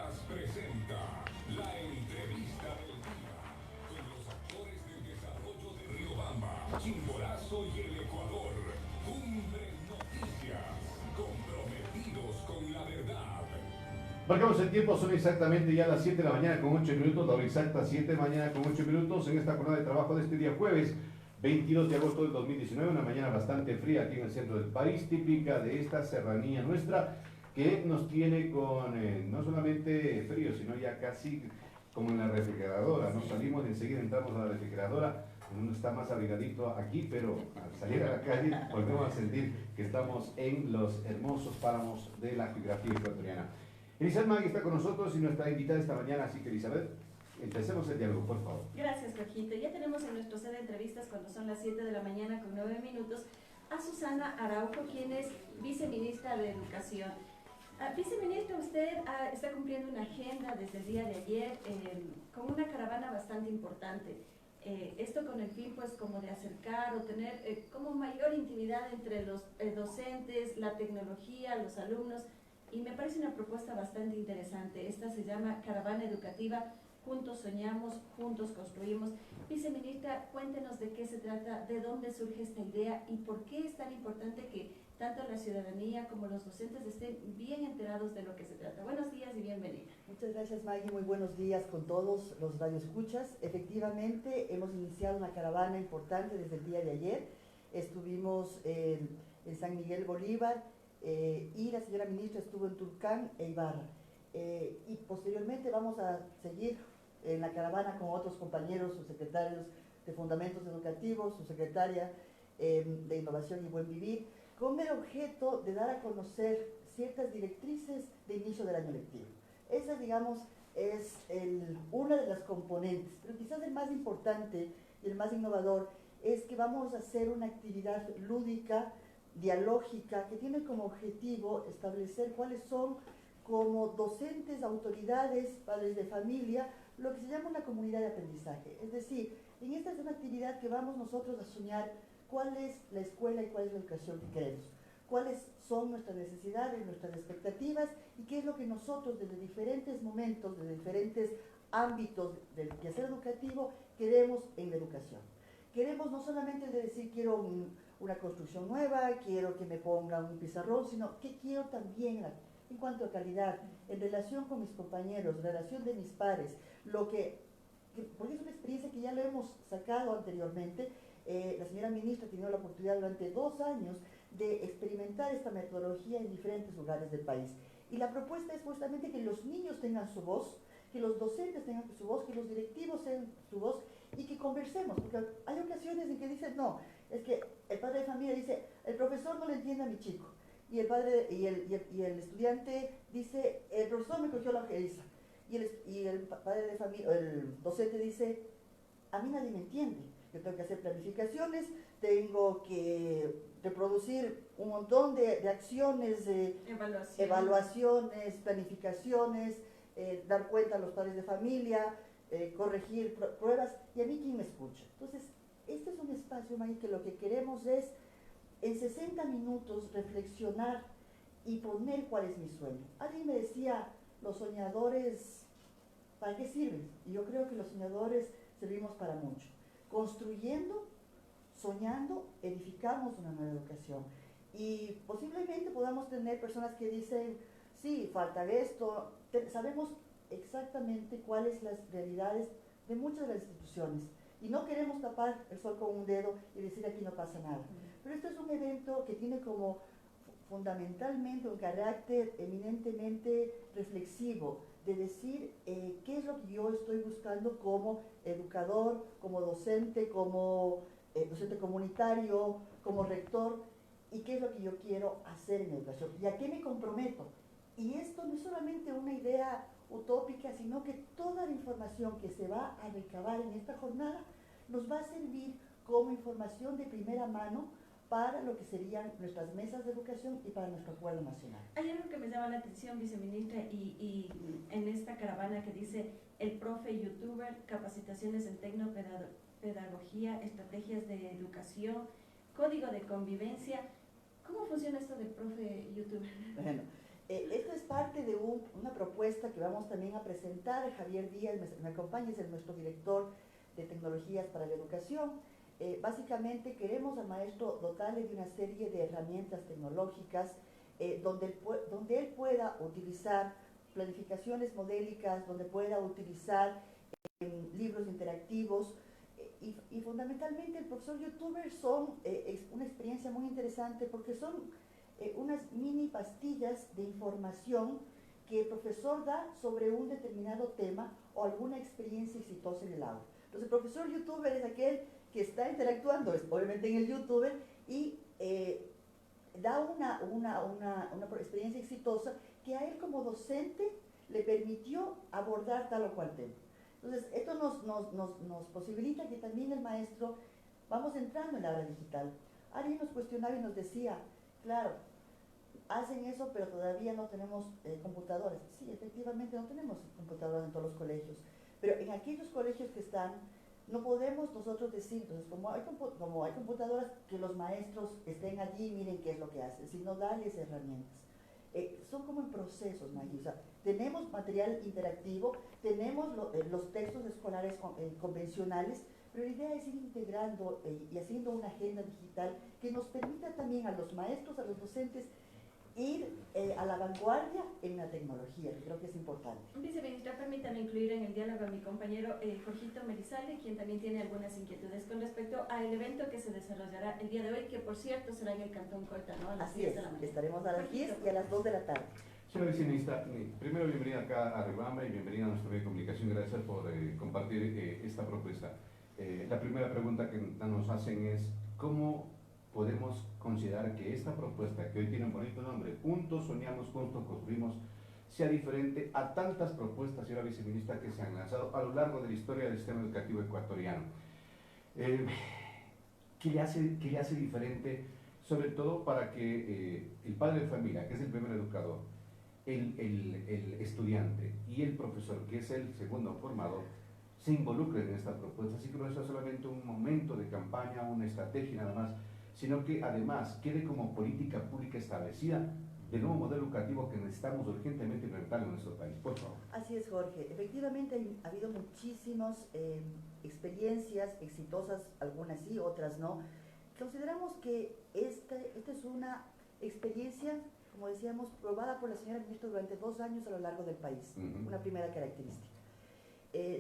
Noticias presenta la entrevista del día con los actores del desarrollo de Riobamba, Chimborazo y el Ecuador. Cumbre Noticias, comprometidos con la verdad. Marcamos el tiempo, son exactamente ya las 7 de la mañana con 8 minutos, la hora exacta 7 de la mañana con 8 minutos en esta jornada de trabajo de este día jueves 22 de agosto del 2019, una mañana bastante fría aquí en el centro del país, típica de esta serranía nuestra, que nos tiene con no solamente frío, sino ya casi como en la refrigeradora. Nos salimos y enseguida entramos a la refrigeradora, uno está más abrigadito aquí, pero al salir a la calle volvemos a sentir que estamos en los hermosos páramos de la geografía ecuatoriana. Elizabeth Magui está con nosotros y nuestra invitada esta mañana, así que Elizabeth, empecemos el diálogo, por favor. Gracias, Jorgito. Ya tenemos en nuestro set de entrevistas, cuando son las 7 de la mañana con 9 minutos, a Susana Araujo, quien es viceministra de Educación. Viceministra, usted está cumpliendo una agenda desde el día de ayer con una caravana bastante importante. Esto con el fin, pues, como de acercar o tener como mayor intimidad entre los docentes, la tecnología, los alumnos, y me parece una propuesta bastante interesante. Esta se llama Caravana Educativa. Juntos soñamos, juntos construimos. Viceministra, cuéntenos de qué se trata, de dónde surge esta idea y por qué es tan importante que tanto la ciudadanía como los docentes estén bien enterados de lo que se trata. Buenos días y bienvenida. Muchas gracias, Maggie. Muy buenos días con todos los radioescuchas. Efectivamente, hemos iniciado una caravana importante desde el día de ayer. Estuvimos en San Miguel Bolívar y la señora ministra estuvo en Tulcán e Ibarra. Y posteriormente vamos a seguir en la caravana con otros compañeros, sus secretarios de Fundamentos Educativos, su secretaria de Innovación y Buen Vivir, con el objeto de dar a conocer ciertas directrices de inicio del año lectivo. Esa, digamos, es una de las componentes, pero quizás el más importante y el más innovador es que vamos a hacer una actividad lúdica, dialógica, que tiene como objetivo establecer cuáles son, como docentes, autoridades, padres de familia, lo que se llama una comunidad de aprendizaje. Es decir, en esta es una actividad que vamos nosotros a soñar cuál es la escuela y cuál es la educación que queremos, cuáles son nuestras necesidades, nuestras expectativas y qué es lo que nosotros desde diferentes momentos, desde diferentes ámbitos del quehacer educativo queremos en la educación. Queremos no solamente de decir quiero una construcción nueva, quiero que me pongan un pizarrón, sino que quiero también en cuanto a calidad, en relación con mis compañeros, en relación de mis pares, porque es una experiencia que ya lo hemos sacado anteriormente. La señora ministra ha tenido la oportunidad durante 2 años de experimentar esta metodología en diferentes lugares del país. Y la propuesta es justamente que los niños tengan su voz, que los docentes tengan su voz, que los directivos tengan su voz y que conversemos, porque hay ocasiones en que dicen, no, es que el padre de familia dice, el profesor no le entiende a mi chico. Y el padre y el estudiante dice, el profesor me cogió la ojeriza. Y el padre de familia, el docente dice, a mí nadie me entiende. Yo tengo que hacer planificaciones, tengo que reproducir un montón de acciones, evaluaciones, planificaciones, dar cuenta a los padres de familia, corregir pruebas, y a mí quién me escucha. Entonces, este es un espacio, Maggie, que lo que queremos es en 60 minutos reflexionar y poner cuál es mi sueño. Alguien me decía, los soñadores, ¿para qué sirven? Y yo creo que los soñadores servimos para mucho. Construyendo, soñando, edificamos una nueva educación. Y posiblemente podamos tener personas que dicen, sí, falta esto. Sabemos exactamente cuáles son las realidades de muchas de las instituciones. Y no queremos tapar el sol con un dedo y decir aquí no pasa nada. Pero esto es un evento que tiene como fundamentalmente un carácter eminentemente reflexivo, de decir qué es lo que yo estoy buscando como educador, como docente comunitario, como rector, y qué es lo que yo quiero hacer en educación, y a qué me comprometo. Y esto no es solamente una idea utópica, sino que toda la información que se va a recabar en esta jornada nos va a servir como información de primera mano para lo que serían nuestras mesas de educación y para nuestro acuerdo nacional. Hay algo que me llama la atención, viceministra, y en esta caravana que dice el profe youtuber, capacitaciones en tecnopedagogía, estrategias de educación, código de convivencia. ¿Cómo funciona esto del profe youtuber? Bueno, Esto es parte de una propuesta que vamos también a presentar. Javier Díaz me acompaña, es nuestro director de tecnologías para la educación. Básicamente queremos al maestro dotarle de una serie de herramientas tecnológicas donde él pueda utilizar planificaciones modélicas, donde pueda utilizar libros interactivos, y fundamentalmente el profesor youtuber es una experiencia muy interesante porque son unas mini pastillas de información que el profesor da sobre un determinado tema o alguna experiencia exitosa en el aula. Entonces el profesor youtuber es aquel que está interactuando, obviamente en el youtuber, y da una experiencia exitosa que a él como docente le permitió abordar tal o cual tema. Entonces, esto nos posibilita que también el maestro, vamos entrando en la era digital. Alguien nos cuestionaba y nos decía, claro, hacen eso, pero todavía no tenemos computadores. Sí, efectivamente no tenemos computadoras en todos los colegios, pero en aquellos colegios que están, no podemos nosotros decir, entonces, como hay computadoras, que los maestros estén allí, miren qué es lo que hacen, sino darles herramientas. Son como en procesos, Maggie. O sea, tenemos material interactivo, tenemos los textos escolares convencionales, pero la idea es ir integrando y haciendo una agenda digital que nos permita también a los maestros, a los docentes, ir a la vanguardia en la tecnología, que creo que es importante. Viceministra, permítame incluir en el diálogo a mi compañero Jorgito Merizalde, quien también tiene algunas inquietudes con respecto al evento que se desarrollará el día de hoy, que por cierto será en el Cantón Colta, ¿no? A las 10 de la mañana. Estaremos a las 10 y a las 2 de la tarde. Señora viceministra, primero bienvenida acá a Riobamba y bienvenida a nuestro medio de comunicación. Gracias por compartir esta propuesta. La primera pregunta que nos hacen es, ¿cómo podemos considerar que esta propuesta, que hoy tiene un bonito nombre, Juntos Soñamos, Juntos Construimos, sea diferente a tantas propuestas, señora viceministra, que se han lanzado a lo largo de la historia del sistema educativo ecuatoriano? ¿Qué le hace diferente, sobre todo para que el padre de familia, que es el primer educador, el estudiante y el profesor, que es el segundo formador, se involucren en esta propuesta? Así que no sea solamente un momento de campaña, una estrategia nada más, sino que además quede como política pública establecida del nuevo modelo educativo que necesitamos urgentemente implementar en nuestro país. Por favor. Así es, Jorge. Efectivamente ha habido muchísimas experiencias exitosas, algunas sí, otras no. Consideramos que esta es una experiencia, como decíamos, probada por la señora ministra durante 2 años a lo largo del país. Una primera característica.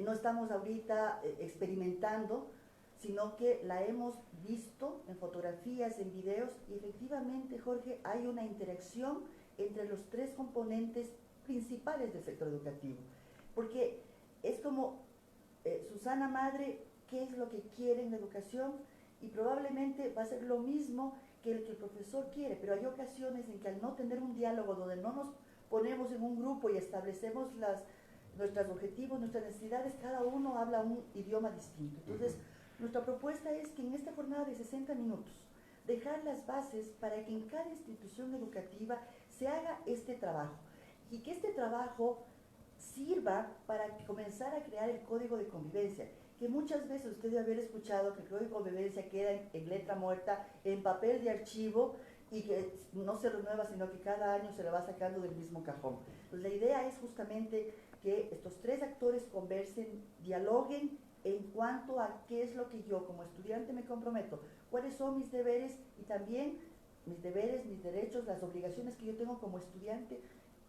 No estamos ahorita experimentando, sino que la hemos visto en fotografías, en videos, y efectivamente, Jorge, hay una interacción entre los 3 componentes principales del sector educativo. Porque es como Susana Madre, ¿qué es lo que quiere en la educación? Y probablemente va a ser lo mismo que el profesor quiere, pero hay ocasiones en que al no tener un diálogo donde no nos ponemos en un grupo y establecemos nuestros objetivos, nuestras necesidades, cada uno habla un idioma distinto. Entonces, nuestra propuesta es que en esta jornada de 60 minutos, dejar las bases para que en cada institución educativa se haga este trabajo y que este trabajo sirva para comenzar a crear el código de convivencia, que muchas veces usted debe haber escuchado que el código de convivencia queda en letra muerta, en papel de archivo, y que no se renueva, sino que cada año se le va sacando del mismo cajón. Entonces la idea es justamente que estos 3 actores conversen, dialoguen en cuanto a qué es lo que yo como estudiante me comprometo, cuáles son mis deberes y también mis deberes, mis derechos, las obligaciones que yo tengo como estudiante,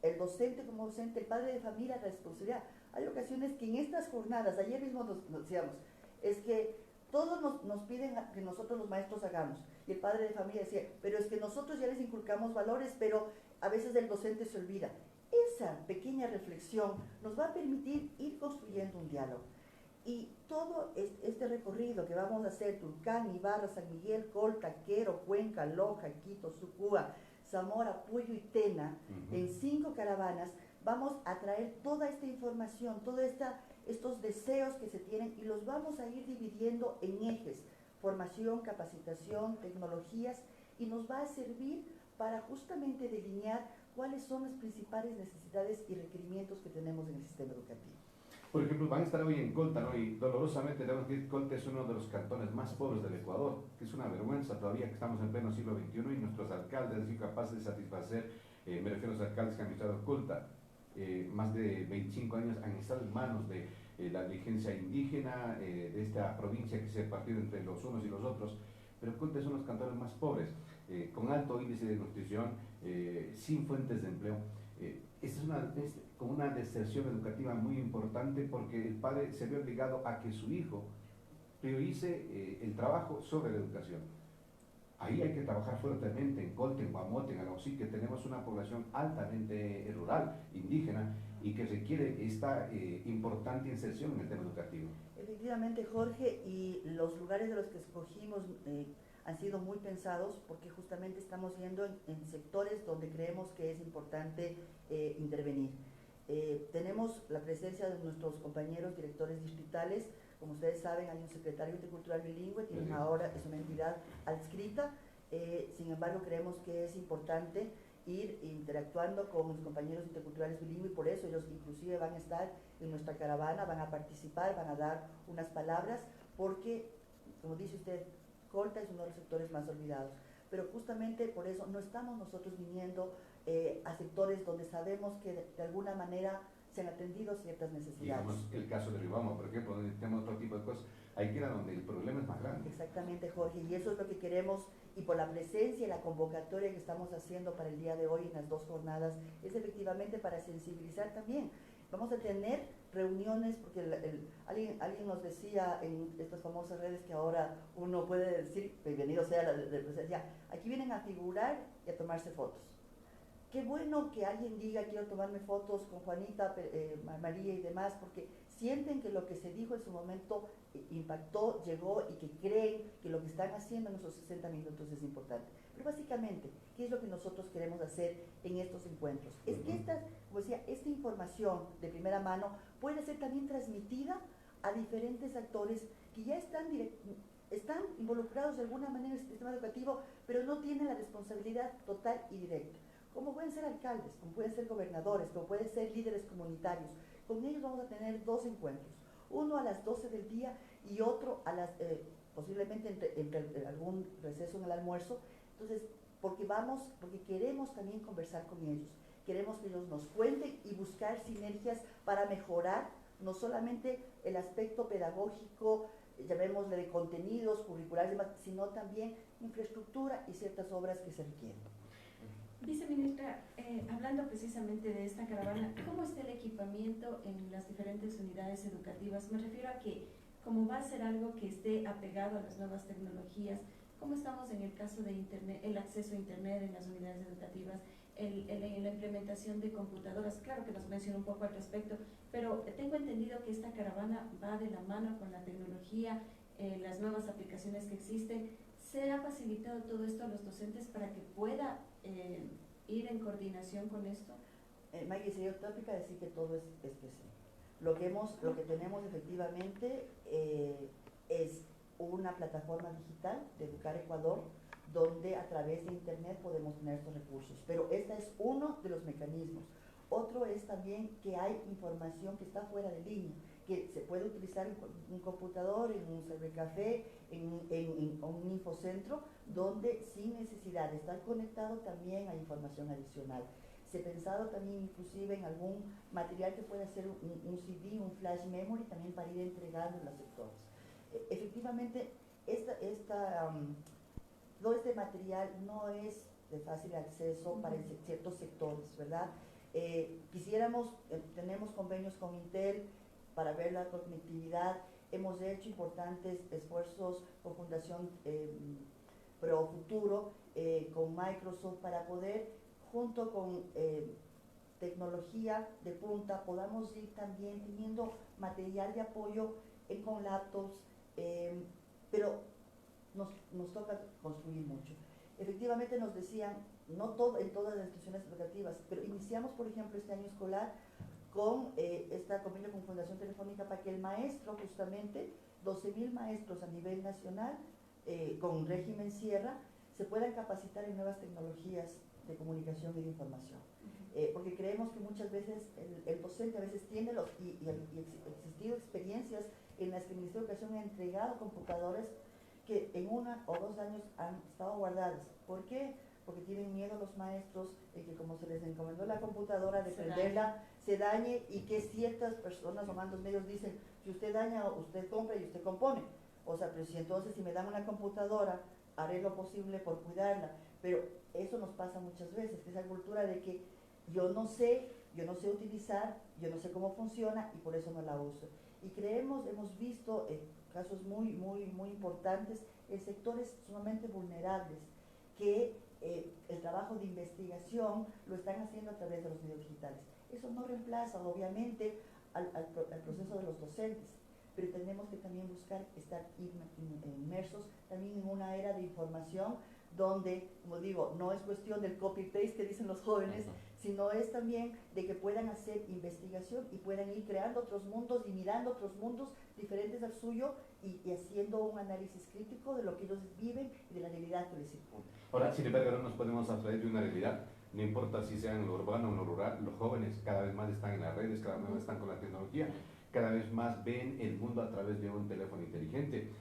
el docente como docente, el padre de familia, la responsabilidad. Hay ocasiones que en estas jornadas, ayer mismo nos decíamos, es que todos nos piden que nosotros los maestros hagamos, y el padre de familia decía, pero es que nosotros ya les inculcamos valores, pero a veces el docente se olvida. Esa pequeña reflexión nos va a permitir ir construyendo un diálogo. Y todo este recorrido que vamos a hacer, Tulcán, Ibarra, San Miguel, Colta, Quero, Cuenca, Loja, Quito, Sucúa, Zamora, Puyo y Tena, en 5 caravanas, vamos a traer toda esta información, todos estos deseos que se tienen, y los vamos a ir dividiendo en ejes: formación, capacitación, tecnologías, y nos va a servir para justamente delinear cuáles son las principales necesidades y requerimientos que tenemos en el sistema educativo. Por ejemplo, van a estar hoy en Colta, ¿no? Y dolorosamente tenemos que decir que Colta es uno de los cantones más pobres del Ecuador, que es una vergüenza todavía que estamos en pleno siglo XXI y nuestros alcaldes han sido capaces de satisfacer Me refiero a los alcaldes que han estado oculta. Más de 25 años han estado en manos de la dirigencia indígena de esta provincia que se ha partido entre los unos y los otros, pero Culta son los cantores más pobres, con alto índice de nutrición, sin fuentes de empleo. Esta es como una deserción educativa muy importante porque el padre se ve obligado a que su hijo priorice el trabajo sobre la educación. Ahí hay que trabajar fuertemente en Colta, en Guamote, en Alausí, que tenemos una población altamente rural, indígena, y que requiere esta importante inserción en el tema educativo. Efectivamente, Jorge, y los lugares de los que escogimos han sido muy pensados porque justamente estamos yendo en sectores donde creemos que es importante intervenir. Tenemos la presencia de nuestros compañeros directores distritales. Como ustedes saben, hay un secretario intercultural bilingüe, tienen ahora, es una entidad adscrita. Sin embargo, creemos que es importante ir interactuando con los compañeros interculturales bilingües, y por eso ellos inclusive van a estar en nuestra caravana, van a participar, van a dar unas palabras, porque, como dice usted, Colta es uno de los sectores más olvidados. Pero justamente por eso no estamos nosotros viniendo a sectores donde sabemos que de alguna manera se han atendido ciertas necesidades. Digamos, el caso de Riobamba, por ejemplo, donde tenemos otro tipo de cosas, ahí queda donde el problema es más grande. Exactamente, Jorge, y eso es lo que queremos, y por la presencia y la convocatoria que estamos haciendo para el día de hoy en las 2 jornadas, es efectivamente para sensibilizar también. Vamos a tener reuniones, porque alguien nos decía en estas famosas redes que ahora uno puede decir, bienvenido sea la presencia, aquí vienen a figurar y a tomarse fotos. Qué bueno que alguien diga quiero tomarme fotos con Juanita, María y demás, porque sienten que lo que se dijo en su momento impactó, llegó, y que creen que lo que están haciendo en esos 60 minutos es importante. Pero básicamente, ¿qué es lo que nosotros queremos hacer en estos encuentros? Es que como decía, esta información de primera mano puede ser también transmitida a diferentes actores que ya están involucrados de alguna manera en el sistema educativo, pero no tienen la responsabilidad total y directa. Como pueden ser alcaldes, como pueden ser gobernadores, como pueden ser líderes comunitarios. Con ellos vamos a tener 2 encuentros, uno a las 12 del día y otro a las, posiblemente entre algún receso en el almuerzo. Entonces, porque queremos también conversar con ellos, queremos que ellos nos cuenten y buscar sinergias para mejorar no solamente el aspecto pedagógico, llamémosle de contenidos curriculares y demás, sino también infraestructura y ciertas obras que se requieren. Viceministra, hablando precisamente de esta caravana, ¿cómo está el equipamiento en las diferentes unidades educativas? Me refiero a que, como va a ser algo que esté apegado a las nuevas tecnologías, ¿cómo estamos en el caso de Internet, el acceso a Internet en las unidades educativas, la implementación de computadoras? Claro que nos mencionó un poco al respecto, pero tengo entendido que esta caravana va de la mano con la tecnología, las nuevas aplicaciones que existen. ¿Se ha facilitado todo esto a los docentes para que pueda ir en coordinación con esto? Maggie, sería utópica decir que todo es que sí. Lo que tenemos efectivamente es una plataforma digital de Educar Ecuador, donde a través de Internet podemos tener estos recursos. Pero este es uno de los mecanismos. Otro es también que hay información que está fuera de línea, que se puede utilizar en un computador, en un cybercafé, en un infocentro, donde sin necesidad de estar conectado también hay información adicional. Se ha pensado también inclusive en algún material que pueda ser un CD, un flash memory, también para ir entregando en los sectores. Efectivamente, todo este material no es de fácil acceso para ciertos sectores, ¿verdad? Tenemos convenios con Intel para ver la conectividad. Hemos hecho importantes esfuerzos con Fundación Pro Futuro, con Microsoft, para poder, junto con tecnología de punta, podamos ir también teniendo material de apoyo con laptops, pero nos toca construir mucho. Efectivamente nos decían, no en todas las instituciones educativas, pero iniciamos, por ejemplo, este año escolar con este convenio con Fundación Telefónica para que el maestro, justamente, 12.000 maestros a nivel nacional, con régimen Sierra, se puedan capacitar en nuevas tecnologías de comunicación y de información. Porque creemos que muchas veces el docente a veces tiene y existido experiencias en las que el Ministerio de Educación ha entregado computadores que en 1 o 2 años han estado guardadas. ¿Por qué? porque tienen miedo los maestros de que como se les encomendó la computadora, de Se prenderla, se dañe, y que ciertas personas o mandos medios dicen, si usted daña, usted compra y usted compone. O sea, pero si entonces si me dan una computadora, haré lo posible por cuidarla. Pero eso nos pasa muchas veces, que esa cultura de que yo no sé utilizar, yo no sé cómo funciona y por eso no la uso. Y hemos visto casos muy importantes en sectores sumamente vulnerables, que el trabajo de investigación lo están haciendo a través de los medios digitales. Eso no reemplaza, obviamente, al proceso de los docentes, pero tenemos que también buscar estar inmersos también en una era de información donde, como digo, no es cuestión del copy-paste que dicen los jóvenes, sino es también de que puedan hacer investigación y puedan ir creando otros mundos y mirando otros mundos diferentes al suyo y haciendo un análisis crítico de lo que ellos viven y de la realidad que les circunda. Ahora, sin embargo, no nos podemos abstraer de una realidad. No importa si sea en lo urbano o en lo rural, los jóvenes cada vez más están en las redes, cada vez más están con la tecnología, cada vez más ven el mundo a través de un teléfono inteligente.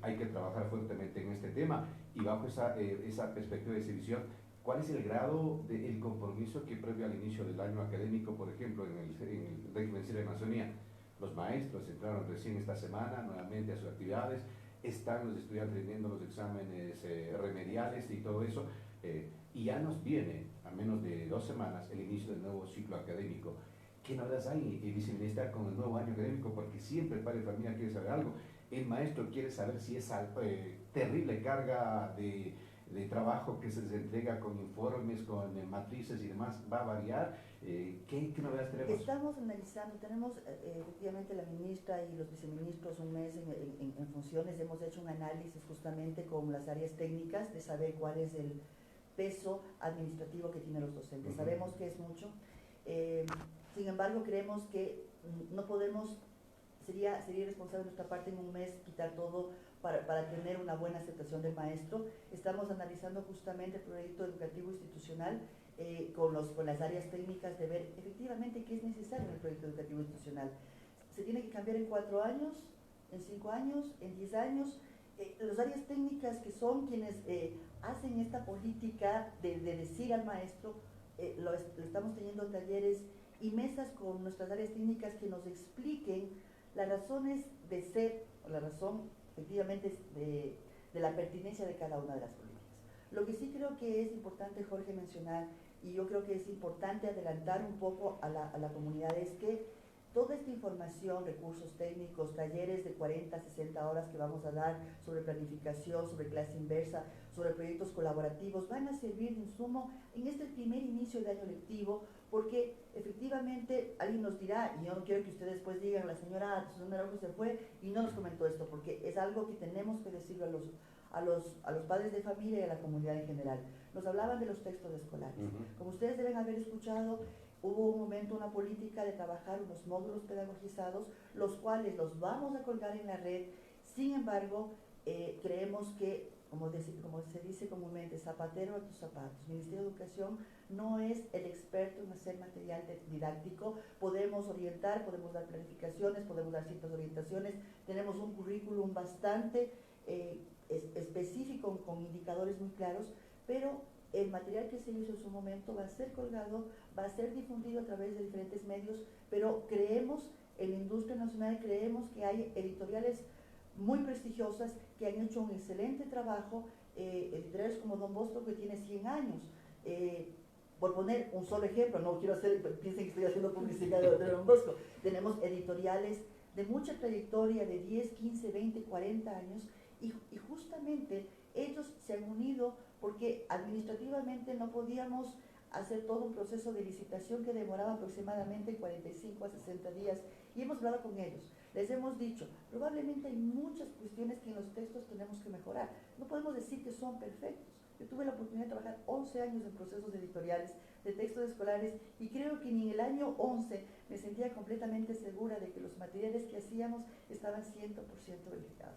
Hay que trabajar fuertemente en este tema, y bajo esa perspectiva de esa visión, ¿cuál es el grado del compromiso que previo al inicio del año académico, por ejemplo, en el régimen Sierra de Amazonía? Los maestros entraron recién esta semana nuevamente a sus actividades, están los estudiantes rindiendo los exámenes remediales y todo eso, y ya nos viene, a menos de 2 semanas, el inicio del nuevo ciclo académico. ¿Qué novedades hay, viceministra, con el nuevo año académico? Porque siempre el padre de familia quiere saber algo. El maestro quiere saber si esa terrible carga de trabajo que se les entrega con informes, con matrices y demás, va a variar. ¿Qué novedades tenemos? Estamos analizando, tenemos efectivamente la ministra y los viceministros un mes en funciones. Hemos hecho un análisis justamente con las áreas técnicas de saber cuál es el peso administrativo que tienen los docentes. Sabemos que es mucho, sin embargo creemos que no podemos, sería irresponsable de nuestra parte en un mes quitar todo para tener una buena aceptación del maestro. Estamos analizando justamente el proyecto educativo institucional con las áreas técnicas, de ver efectivamente qué es necesario en el proyecto educativo institucional. Se tiene que cambiar en 4 años, en 5 años, en 10 años. Las áreas técnicas, que son quienes hacen esta política de decir al maestro, lo estamos teniendo en talleres y mesas con nuestras áreas técnicas que nos expliquen las razones de ser, o la razón efectivamente de la pertinencia de cada una de las políticas. Lo que sí creo que es importante, Jorge, mencionar, y yo creo que es importante adelantar un poco a la comunidad, es que toda esta información, recursos técnicos, talleres de 40 a 60 horas que vamos a dar sobre planificación, sobre clase inversa, sobre proyectos colaborativos, van a servir de insumo en este primer inicio de año lectivo, porque efectivamente alguien nos dirá, y yo no quiero que ustedes después digan, la señora Susana Araujo se fue y no nos comentó esto, porque es algo que tenemos que decirlo a los padres de familia y a la comunidad en general. Nos hablaban de los textos escolares. Como ustedes deben haber escuchado, hubo un momento, una política de trabajar unos módulos pedagogizados, los cuales los vamos a colgar en la red. Sin embargo, creemos que, como se dice comúnmente, zapatero a tus zapatos. El Ministerio de Educación no es el experto en hacer material didáctico. Podemos orientar, podemos dar planificaciones, podemos dar ciertas orientaciones. Tenemos un currículum bastante específico, con indicadores muy claros, pero el material que se hizo en su momento va a ser colgado, va a ser difundido a través de diferentes medios, pero creemos, en la industria nacional, creemos que hay editoriales muy prestigiosas que han hecho un excelente trabajo, editoriales como Don Bosco, que tiene 100 años. Por poner un solo ejemplo, no quiero piensen que estoy haciendo publicidad de Don Bosco, tenemos editoriales de mucha trayectoria, de 10, 15, 20, 40 años, y justamente ellos se han unido porque administrativamente no podíamos hacer todo un proceso de licitación que demoraba aproximadamente 45 a 60 días, y hemos hablado con ellos. Les hemos dicho, probablemente hay muchas cuestiones que en los textos tenemos que mejorar. No podemos decir que son perfectos. Yo tuve la oportunidad de trabajar 11 años en procesos editoriales de textos escolares, y creo que ni en el año 11 me sentía completamente segura de que los materiales que hacíamos estaban 100% verificados.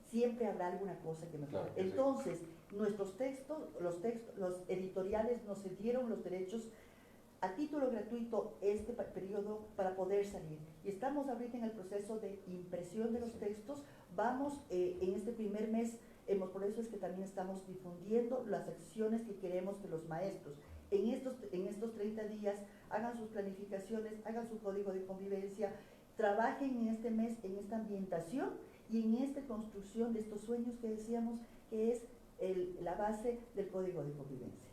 Siempre habrá alguna cosa que mejorar. Claro, entonces, nuestros textos, los editoriales nos cedieron los derechos a título gratuito este periodo para poder salir. Y estamos ahorita en el proceso de impresión de los textos. Vamos en este primer mes Por eso es que también estamos difundiendo las acciones que queremos que los maestros en estos 30 días hagan sus planificaciones, hagan su código de convivencia, trabajen en este mes en esta ambientación y en esta construcción de estos sueños que decíamos que es la base del código de convivencia.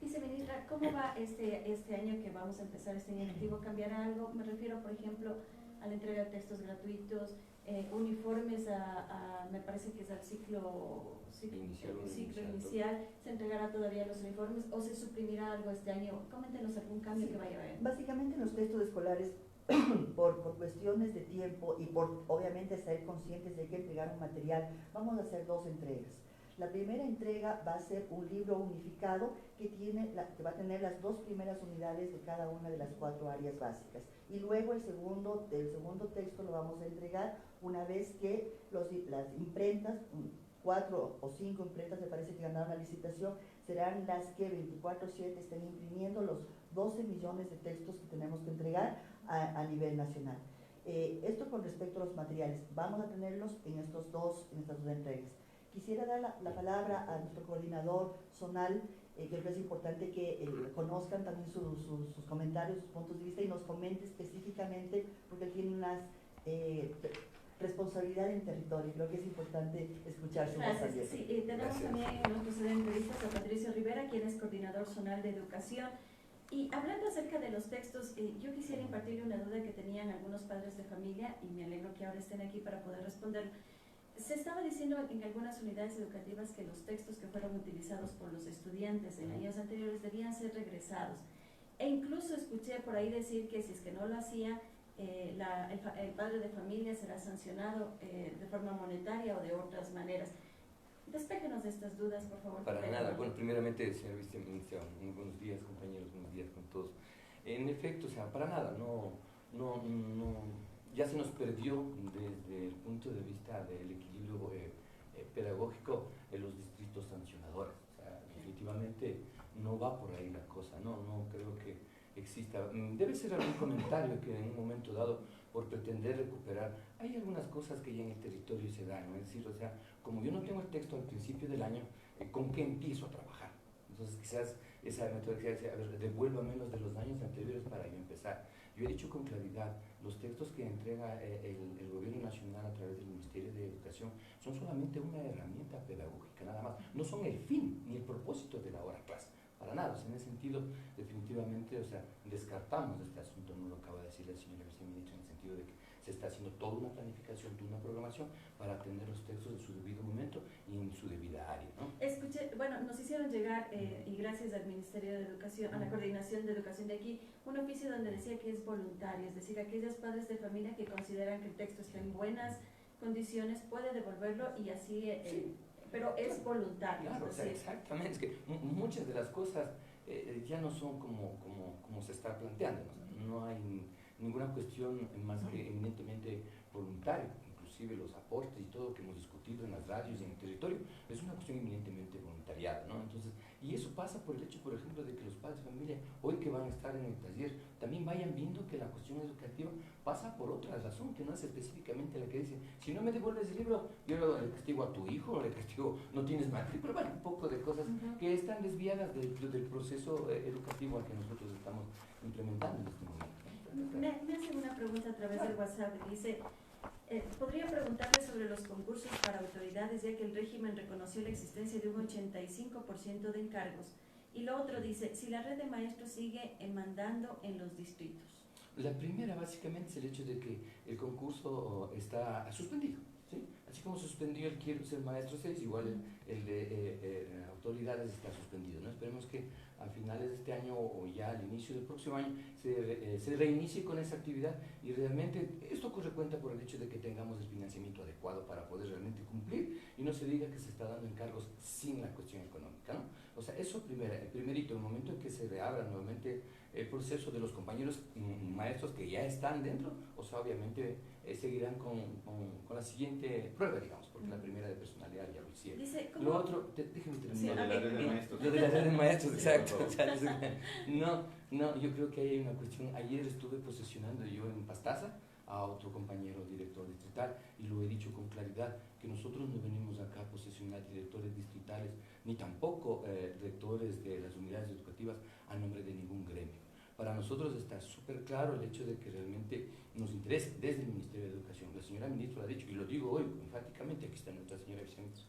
Viceministra, ¿cómo va este año que vamos a empezar este año lectivo? ¿Cambiará algo? Me refiero, por ejemplo, a la entrega de textos gratuitos, uniformes me parece que es al ciclo inicial. ¿Se entregará todavía los uniformes o se suprimirá algo este año? Coméntenos algún cambio que vaya a haber. Básicamente en los textos escolares, por cuestiones de tiempo y por obviamente ser conscientes de que entregar un material, vamos a hacer 2 entregas. La primera entrega va a ser un libro unificado que va a tener las 2 primeras unidades de cada una de las 4 áreas básicas. Y luego el segundo texto lo vamos a entregar una vez que las imprentas, 4 o 5 imprentas me parece que ganaron la licitación, serán las que 24/7 estén imprimiendo los 12 millones de textos que tenemos que entregar a nivel nacional. Esto con respecto a los materiales, vamos a tenerlos en estas dos entregas. Quisiera dar la palabra a nuestro coordinador zonal, creo que es importante que conozcan también sus comentarios, sus puntos de vista y nos comente específicamente, porque él tiene una responsabilidad en territorio, creo que es importante escuchar su voz también. Sí, tenemos también en nuestro sede de entrevistas a Patricio Rivera, quien es coordinador zonal de educación. Y hablando acerca de los textos, yo quisiera impartirle una duda que tenían algunos padres de familia, y me alegro que ahora estén aquí para poder responder. Se estaba diciendo en algunas unidades educativas que los textos que fueron utilizados por los estudiantes en años anteriores debían ser regresados. E incluso escuché por ahí decir que si es que no lo hacía, el padre de familia será sancionado de forma monetaria o de otras maneras. Despéjenos de estas dudas, por favor. Para nada. Bueno, primeramente, señor viceministra, buenos días, compañeros, buenos días con todos. En efecto, o sea, para nada, ya se nos perdió desde el punto de vista del equilibrio pedagógico en los distritos sancionadores. O sea, definitivamente no va por ahí la cosa, no creo que exista. Debe ser algún comentario que en un momento dado, por pretender recuperar, hay algunas cosas que ya en el territorio se dan, ¿no? Es decir, o sea, como yo no tengo el texto al principio del año, ¿con qué empiezo a trabajar? Entonces quizás esa metodología dice, a ver, devuelva menos de los años anteriores para yo empezar. Yo he dicho con claridad, los textos que entrega el gobierno nacional a través del Ministerio de Educación son solamente una herramienta pedagógica, nada más. No son el fin ni el propósito de la hora clase, para nada. O sea, en ese sentido, definitivamente, o sea, descartamos este asunto, no lo acaba de decir el señor viceministro, en el sentido de que se está haciendo toda una planificación, toda una programación para atender los textos en su debido momento y en su debida área, ¿no? Escuché, bueno, nos hicieron llegar, y gracias al Ministerio de Educación, a la Coordinación de Educación de aquí, un oficio donde decía que es voluntario, es decir, aquellos padres de familia que consideran que el texto está en buenas condiciones, puede devolverlo y así, Sí, pero es voluntario. Claro, o sea, exactamente, es que muchas de las cosas ya no son como se está planteando, no hay ninguna cuestión más que eminentemente voluntaria, inclusive los aportes y todo que hemos discutido en las radios y en el territorio, es una cuestión eminentemente voluntariada, ¿no? Entonces, y eso pasa por el hecho, por ejemplo, de que los padres de familia, hoy que van a estar en el taller, también vayan viendo que la cuestión educativa pasa por otra razón, que no es específicamente la que dice, si no me devuelves el libro, yo le castigo a tu hijo, le castigo, no tienes matrícula, bueno, un poco de cosas que están desviadas del proceso educativo al que nosotros estamos implementando en este momento. Me hacen una pregunta a través del WhatsApp, dice, podría preguntarle sobre los concursos para autoridades, ya que el régimen reconoció la existencia de un 85% de encargos. Y lo otro dice, si la red de maestros sigue mandando en los distritos. La primera básicamente es el hecho de que el concurso está suspendido, ¿sí? Así como suspendió el Quiero ser maestro 6, igual el de autoridades está suspendido, ¿no? Esperemos que a finales de este año o ya al inicio del próximo año se reinicie con esa actividad y realmente esto corre cuenta por el hecho de que tengamos el financiamiento adecuado para poder realmente cumplir y no se diga que se está dando encargos sin la cuestión económica, ¿no? O sea, eso primerito, el momento en que se reabra nuevamente el proceso de los compañeros maestros que ya están dentro, o sea, obviamente seguirán con la siguiente prueba, digamos, porque la primera de personalidad ya lo hicieron. Dice, Lo otro, déjenme terminar. Sí, Lo de la red de maestros. Lo de la red de maestros, Sí, exacto. por O sea, no, yo creo que hay una cuestión. Ayer estuve posesionando yo en Pastaza a otro compañero director distrital, y lo he dicho con claridad, que nosotros no venimos acá a posesionar directores distritales, ni tampoco rectores de las unidades educativas a nombre de ningún gremio. Para nosotros está súper claro el hecho de que realmente nos interesa desde el Ministerio de Educación. La señora ministra lo ha dicho, y lo digo hoy enfáticamente, aquí está nuestra señora viceministra.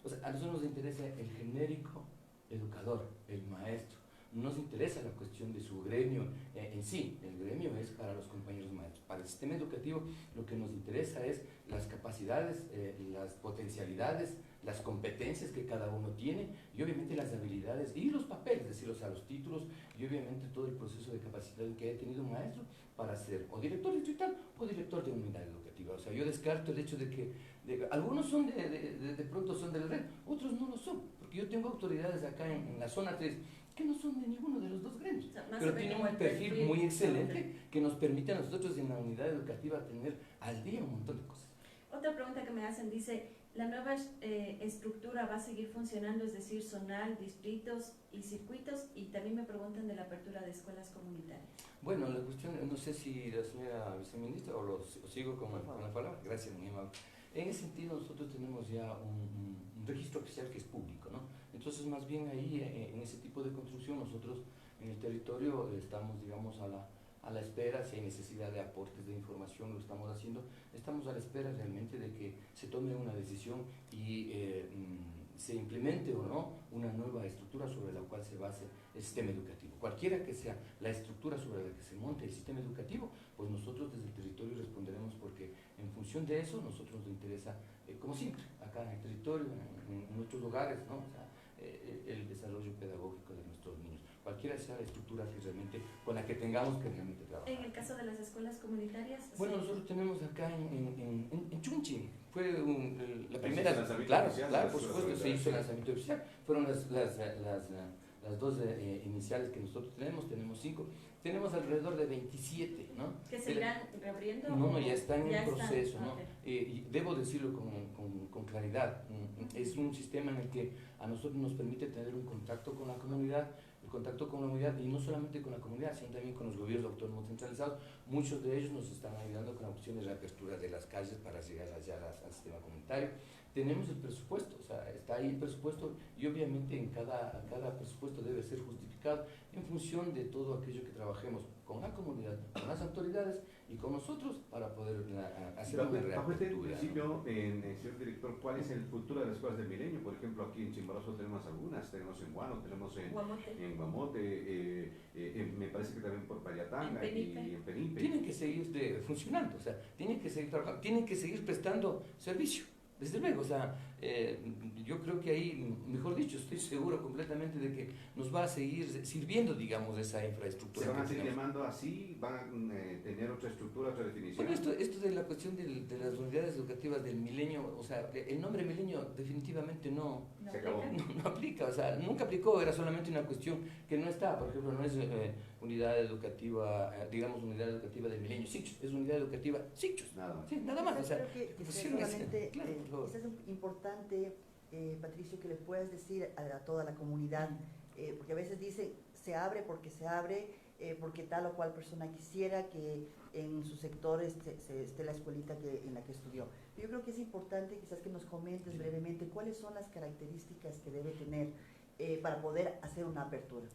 O sea, a nosotros nos interesa el genérico educador, el maestro. No nos interesa la cuestión de su gremio en sí. El gremio es para los compañeros maestros. Para el sistema educativo lo que nos interesa es las capacidades, las potencialidades, las competencias que cada uno tiene, y obviamente las habilidades y los papeles, es decir, o sea, los títulos, y obviamente todo el proceso de capacitación que haya tenido un maestro para ser o director distrital o director de unidad educativa. O sea, yo descarto el hecho de que algunos son de pronto son del red, otros no lo son, porque yo tengo autoridades acá en la zona 3 que no son de ninguno de los dos gremios, O sea, más pero o tienen menos un perfil perfil, muy excelente que nos permite a nosotros en la unidad educativa tener al día un montón de cosas. Otra pregunta que me hacen dice, ¿la nueva estructura va a seguir funcionando, es decir, zonal, distritos y circuitos? Y también me preguntan de la apertura de escuelas comunitarias. Bueno, la cuestión, no sé si la señora viceministra o sigo con la palabra. Gracias, muy amable. En ese sentido, nosotros tenemos ya un registro oficial que es público, ¿no? Entonces, más bien ahí, en ese tipo de construcción, nosotros en el territorio estamos, digamos, a la espera. Si hay necesidad de aportes de información, lo estamos haciendo. Estamos a la espera realmente de que se tome una decisión y se implemente o no una nueva estructura sobre la cual se base el sistema educativo. Cualquiera que sea la estructura sobre la que se monte el sistema educativo, pues nosotros desde el territorio responderemos, porque en función de eso nosotros nos interesa, como siempre, acá en el territorio, en nuestros hogares, ¿no? O sea, el desarrollo pedagógico de nuestros niños. Cualquiera sea la estructura que realmente, con la que tengamos que realmente trabajar. En el caso de las escuelas comunitarias, Bueno, sí. nosotros tenemos acá en Chunchi, fue la ¿Se primera, hizo el lanzamiento claro, oficial? claro, por supuesto, se hizo el lanzamiento oficial. Fueron las dos iniciales que nosotros tenemos 5. Tenemos alrededor de 27, ¿no? ¿Que se irán reabriendo? No, o ya están ya en proceso, ¿no? Ok. Y debo decirlo con claridad, es un sistema en el que a nosotros nos permite tener un contacto con la comunidad, y no solamente con la comunidad, sino también con los gobiernos autónomos centralizados. Muchos de ellos nos están ayudando con la cuestión de reapertura de las calles para llegar allá al sistema comunitario. Tenemos el presupuesto, o sea, está ahí el presupuesto, y obviamente en cada presupuesto debe ser justificado en función de todo aquello que trabajemos con la comunidad, con las autoridades y con nosotros para poder hacer una Bajo este reapertura, principio, ¿no? señor director, ¿cuál es el futuro de las escuelas del milenio? Por ejemplo, aquí en Chimborazo tenemos algunas, tenemos en Guano, tenemos en Guamote, me parece que también por Payatanga y en Penipe. Tienen que seguir funcionando, o sea, tienen que seguir trabajando, tienen que seguir prestando servicio. Desde luego, o sea, yo creo que ahí, mejor dicho, estoy seguro completamente de que nos va a seguir sirviendo, digamos, esa infraestructura. ¿Se van a que seguir tenemos. llamando así? ¿Van a tener otra estructura, otra definición? Bueno, esto de la cuestión de las unidades educativas del milenio, o sea, el nombre milenio definitivamente no Se acabó. aplica, o sea, nunca aplicó, era solamente una cuestión que no está. Por ejemplo, no es unidad educativa, digamos, unidad educativa del milenio Sichos, es unidad educativa Sichos. Nada más. Sí, nada más, o sea, Creo que pusieron ese- solamente, claro, por favor. quizás es importante, Patricio, que le puedas decir a toda la comunidad, porque a veces dicen, se abre, porque tal o cual persona quisiera que en su sector esté la escuelita en la que estudió. Yo creo que es importante quizás que nos comentes brevemente cuáles son las características que debe tener para poder hacer una apertura.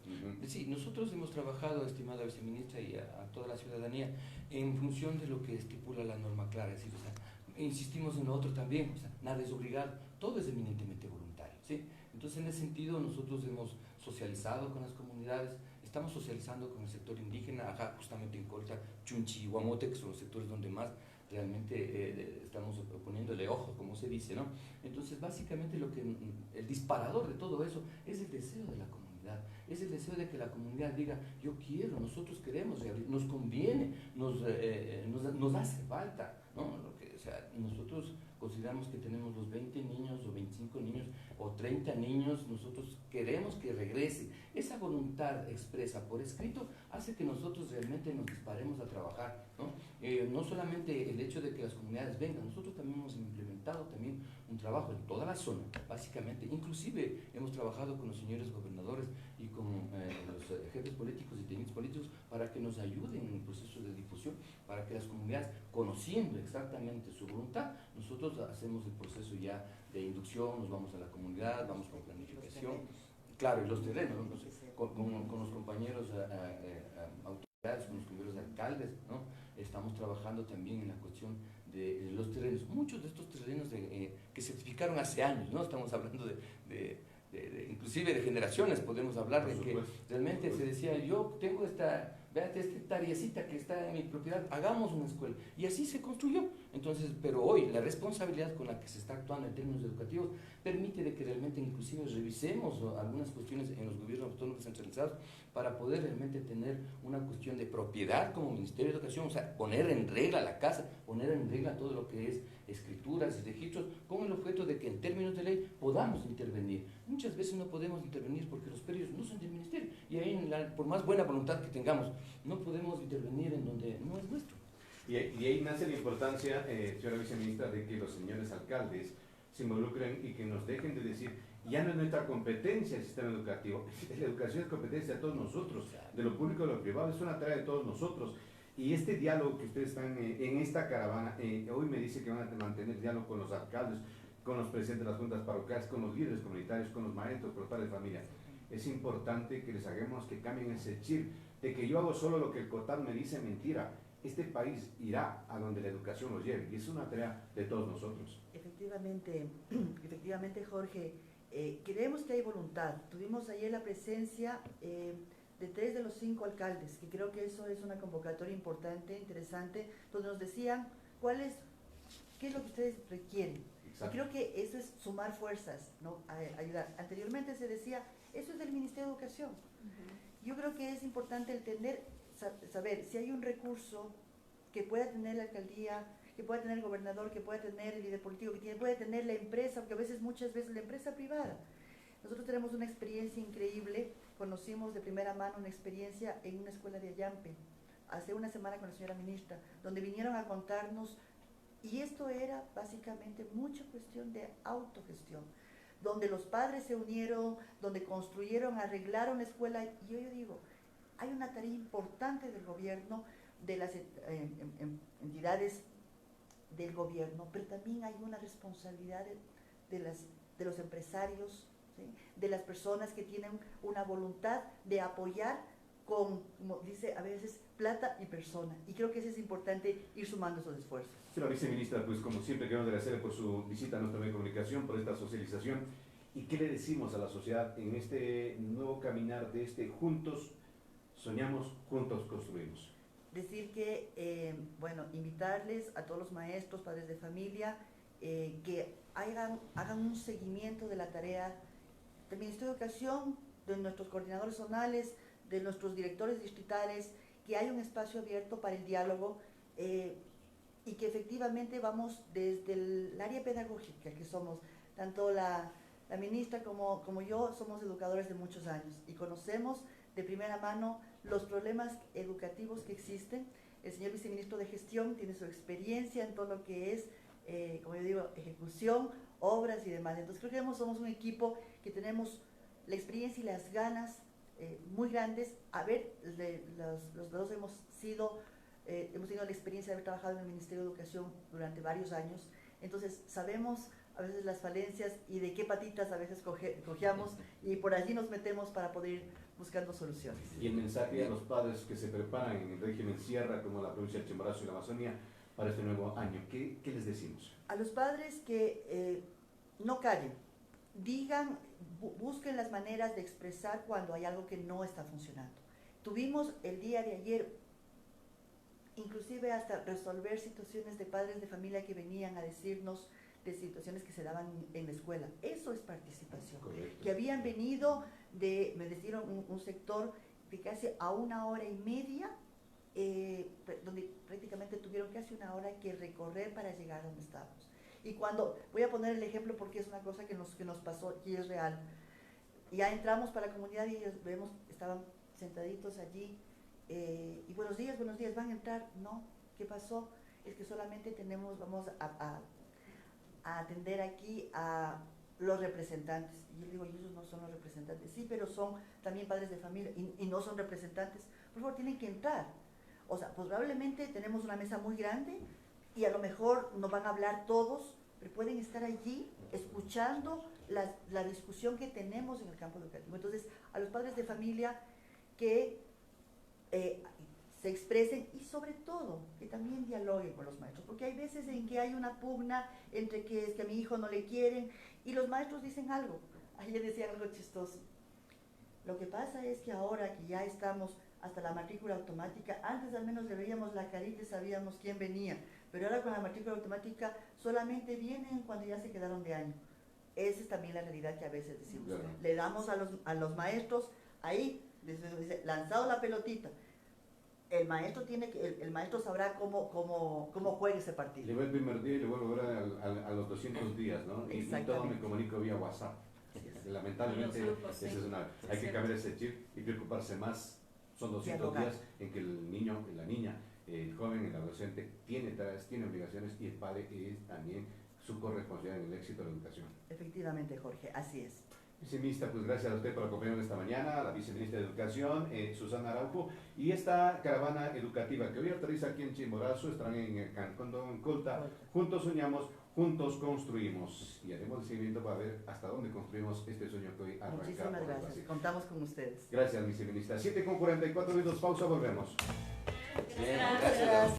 Sí, nosotros hemos trabajado, estimada viceministra, y a toda la ciudadanía, en función de lo que estipula la norma clara. Es decir, o sea, insistimos en lo otro también, o sea, nada es obligado, todo es eminentemente voluntario, ¿sí? Entonces, en ese sentido, nosotros hemos socializado con las comunidades, estamos socializando con el sector indígena, acá justamente en Colta, Chunchi y Guamote, que son los sectores donde más realmente estamos poniéndole ojo, como se dice, ¿no? Entonces, básicamente el disparador de todo eso es el deseo de la comunidad, es el deseo de que la comunidad diga, yo quiero, nosotros queremos reabrir, nos conviene, nos hace falta, ¿no? O sea, nosotros consideramos que tenemos los 20 niños o 25 niños o 30 niños, nosotros queremos que regrese. Esa voluntad expresa por escrito hace que nosotros realmente nos disparemos a trabajar, ¿no? No solamente el hecho de que las comunidades vengan, nosotros también hemos implementado también un trabajo en toda la zona, básicamente, inclusive hemos trabajado con los señores gobernadores y con los jefes políticos y técnicos políticos para para que nos ayuden en el proceso de difusión, para que las comunidades, conociendo exactamente su voluntad, nosotros hacemos el proceso ya de inducción, nos vamos a la comunidad, vamos con planificación, claro, y los terrenos, ¿no? Con los compañeros autoridades, con los compañeros alcaldes, ¿no? Estamos trabajando también en la cuestión de los terrenos, muchos de estos terrenos que se certificaron hace años, ¿no? Estamos hablando inclusive de generaciones, podemos hablar de que realmente se decía, yo tengo esta hectáreacita que está en mi propiedad, hagamos una escuela, y así se construyó. Entonces, pero hoy la responsabilidad con la que se está actuando en términos educativos permite de que realmente inclusive revisemos algunas cuestiones en los gobiernos autónomos descentralizados para poder realmente tener una cuestión de propiedad como Ministerio de Educación, o sea, poner en regla la casa, poner en regla todo lo que es escrituras y registros, con el objeto de que en términos de ley podamos intervenir. Muchas veces no podemos intervenir porque los predios no son del Ministerio, y ahí, por más buena voluntad que tengamos, no podemos intervenir en donde no es nuestro. Y ahí nace la importancia, señora viceministra, de que los señores alcaldes se involucren y que nos dejen de decir, ya no es nuestra competencia el sistema educativo, la educación es competencia de todos nosotros, de lo público y de lo privado, es una tarea de todos nosotros. Y este diálogo que ustedes están en esta caravana, hoy me dice que van a mantener diálogo con los alcaldes, con los presidentes de las juntas parroquiales, con los líderes comunitarios, con los maestros, con los padres de familia. Es importante que les hagamos que cambien ese chip de que yo hago solo lo que el COTAD me dice, mentira. Este país irá a donde la educación los lleve, y es una tarea de todos nosotros. Efectivamente, Jorge, creemos que hay voluntad. Tuvimos ayer la presencia de 3 de los 5 alcaldes, que creo que eso es una convocatoria importante, interesante, donde nos decían qué es lo que ustedes requieren. Y creo que eso es sumar fuerzas, ¿no? Ayudar. Anteriormente se decía, eso es del Ministerio de Educación. Yo creo que es importante saber si hay un recurso que pueda tener la alcaldía, que pueda tener el gobernador, que pueda tener el líder político, puede tener la empresa, porque muchas veces la empresa privada. Nosotros tenemos una experiencia increíble, conocimos de primera mano una experiencia en una escuela de Ayampe, hace una semana con la señora ministra, donde vinieron a contarnos, y esto era básicamente mucha cuestión de autogestión, donde los padres se unieron, donde construyeron, arreglaron la escuela, y yo digo, hay una tarea importante del gobierno, de las entidades del gobierno, pero también hay una responsabilidad de los empresarios, ¿sí? De las personas que tienen una voluntad de apoyar con, como dice a veces, plata y persona. Y creo que eso es importante, ir sumando esos esfuerzos. Señora viceministra, pues como siempre queremos agradecerle por su visita a nuestra medio de comunicación, por esta socialización. ¿Y qué le decimos a la sociedad en este nuevo caminar de juntos soñamos, juntos construimos? Decir que, invitarles a todos los maestros, padres de familia, que hagan un seguimiento de la tarea del Ministerio de Educación, de nuestros coordinadores zonales, de nuestros directores distritales, que hay un espacio abierto para el diálogo y que efectivamente vamos desde el área pedagógica, que somos tanto la ministra como yo, somos educadores de muchos años y conocemos de primera mano los problemas educativos que existen. El señor viceministro de Gestión tiene su experiencia en todo lo que es, como yo digo, ejecución, obras y demás. Entonces creo que somos un equipo que tenemos la experiencia y las ganas muy grandes. Los dos hemos tenido la experiencia de haber trabajado en el Ministerio de Educación durante varios años. Entonces sabemos a veces las falencias y de qué patitas a veces cojeamos, y por allí nos metemos para poder ir buscando soluciones. Y el mensaje a los padres que se preparan en el régimen sierra, como la provincia del Chimborazo y la Amazonía, para este nuevo año, ¿qué les decimos? A los padres que no callen, digan, busquen las maneras de expresar cuando hay algo que no está funcionando. Tuvimos el día de ayer, inclusive hasta resolver situaciones de padres de familia que venían a decirnos de situaciones que se daban en la escuela. Eso es participación. Correcto. Que habían venido me decían un sector de casi a 1 hora y media, donde prácticamente tuvieron casi 1 hora que recorrer para llegar a donde estábamos. Y cuando, voy a poner el ejemplo porque es una cosa que nos pasó y es real. Ya entramos para la comunidad y ellos estaban sentaditos allí, y buenos días, ¿van a entrar? No, ¿qué pasó? Es que solamente vamos a atender aquí a los representantes. Y yo digo, y ellos no son los representantes. Sí, pero son también padres de familia y no son representantes. Por favor, tienen que entrar. O sea, pues probablemente tenemos una mesa muy grande y a lo mejor no van a hablar todos, pero pueden estar allí escuchando la discusión que tenemos en el campo educativo. Entonces, a los padres de familia que se expresen y sobre todo que también dialoguen con los maestros, porque hay veces en que hay una pugna entre que es que a mi hijo no le quieren y los maestros dicen algo. Ayer decían algo chistoso. Lo que pasa es que ahora que ya estamos hasta la matrícula automática, antes al menos le veíamos la carita y sabíamos quién venía, pero ahora con la matrícula automática solamente vienen cuando ya se quedaron de año. Esa es también la realidad que a veces decimos. Claro. Le damos a los maestros ahí, dice, lanzado la pelotita. El maestro el maestro sabrá cómo juega ese partido. Le veo el primer día y le vuelvo a ver a los 200 días, ¿no? Y todo me comunico vía WhatsApp. Lamentablemente, Grupos, esa es hay que cambiar ese chip y preocuparse más. Son 200 días en que el niño, la niña, el joven, el adolescente tiene tareas, tiene obligaciones y el padre es también su corresponsabilidad en el éxito de la educación. Efectivamente, Jorge, así es. Viceministra, pues gracias a usted por acompañarnos esta mañana, a la viceministra de Educación, Susana Araujo, y esta caravana educativa que hoy aterriza aquí en Chimborazo, estarán en Cancún, en Colta. Juntos soñamos, juntos construimos, y haremos el seguimiento para ver hasta dónde construimos este sueño que hoy arranca. Muchísimas gracias, contamos con ustedes. Gracias, viceministra. 7:44 minutos, pausa, volvemos. Bien, Gracias.